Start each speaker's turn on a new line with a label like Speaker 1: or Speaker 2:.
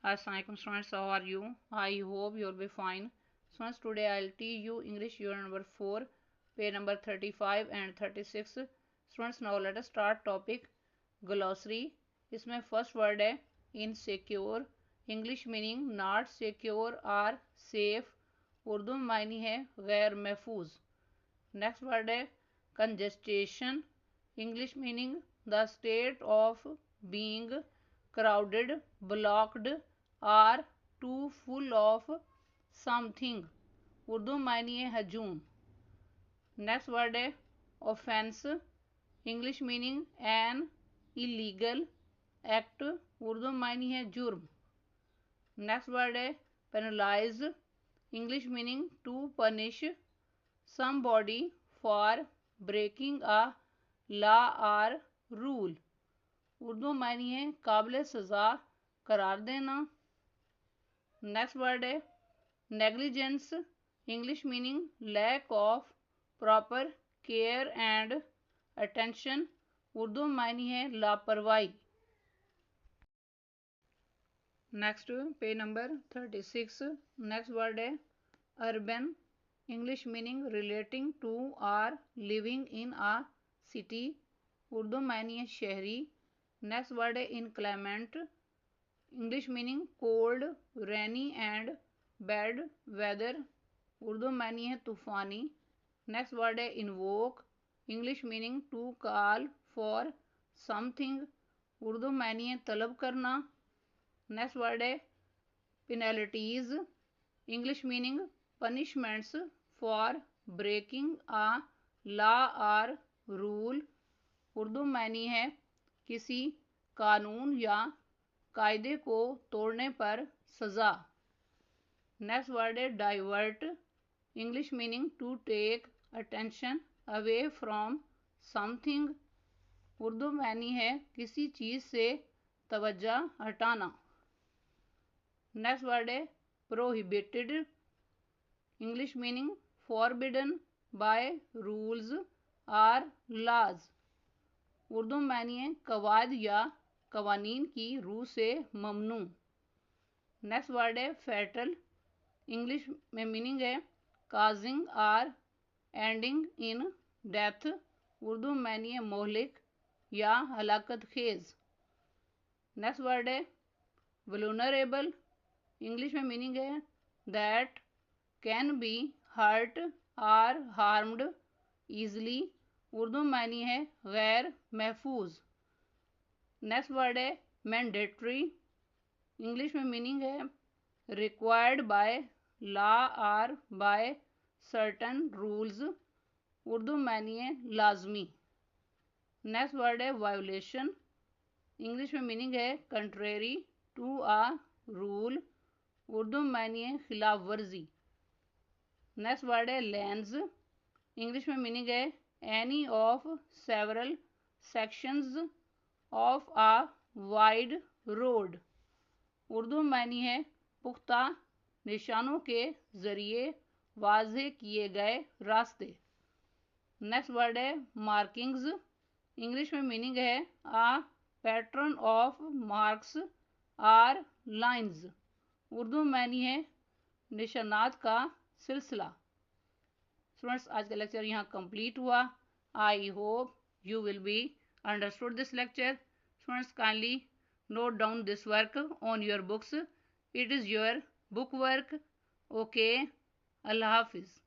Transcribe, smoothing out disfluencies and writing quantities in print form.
Speaker 1: Assalamualaikum students, how are you? I hope you'll be fine. Students, today I'll teach you English unit number 4, page number 35 and 36. Students, now let us start topic glossary. इसमें first word है insecure, English meaning not secure or safe, Urdu में मायनी है गैर महफूज. Next word है congestion, English meaning the state of being crowded, blocked or too full of something, Urdu मायनी है हजूम. नेक्स्ट वर्ड है offence, English meaning an illegal act, Urdu मायनी है जुर्म. नेक्स्ट वर्ड है penalise, English meaning to punish somebody for breaking a law or rule, Urdu मायनी है काबिल सज़ा करार देना. नेक्स्ट वर्ड है negligence, English meaning lack of proper care and attention, Urdu मायनी है लापरवाही. Next page number 36. Next word है urban, English meaning relating to or living in a city, Urdu मायनी है शहरी. नेक्स्ट वर्ड है inclement, English meaning cold, rainy and bad weather, Urdu मायनी है तूफ़ानी. नेक्स्ट वर्ड है invoke, English meaning to call for something, Urdu मायनी है तलब करना. नेक्स्ट वर्ड है penalties, English meaning punishments for breaking a law और रूल, उर्दू मायनी है किसी कानून या कायदे को तोड़ने पर सज़ा. नेक्स्ट वर्ड है divert, English meaning to take attention away from something, Urdu मायनी है किसी चीज़ से तवज्जो हटाना. नेक्स्ट वर्ड है prohibited, English meaning forbidden by rules or laws, Urdu मायनी है कवायद या कवानीन की रूह से ममनू. नेक्स्ट वर्ड है फैटल, इंग्लिश में मीनिंग है causing or ending in death, Urdu मायनी है मोहलिक या हलाकत खेज. नेक्स्ट वर्ड है वल्नरेबल, इंग्लिश में मीनिंग है that can be hurt or harmed easily, Urdu मायनी है गैर महफूज. नेक्स्ट वर्ड है मैंडेटरी, इंग्लिश में मीनिंग है रिक्वायर्ड बाय लॉ और बाय सर्टन रूल्स, उर्दू मायनी है लाजमी. नेक्स्ट वर्ड है वायोलेशन, इंग्लिश में मीनिंग है contrary to a rule, Urdu मायनी है खिलाफ वर्जी. नेक्स्ट वर्ड है लेंस, इंग्लिश में मीनिंग है any of several sections of a wide road, Urdu मायनी है पुख्ता निशानों के ज़रिए वाज़े किए गए रास्ते. नेक्स्ट वर्ड है मार्किंग्स, इंग्लिश में मीनिंग है a pattern of marks or lines, Urdu मायनी है निशानात का सिलसिला. स्टूडेंट्स, आज का लेक्चर यहाँ कंप्लीट हुआ. I hope you will be understood this lecture. Students, kindly note down this work on your books. It is your book work. Okay, Allah Hafiz.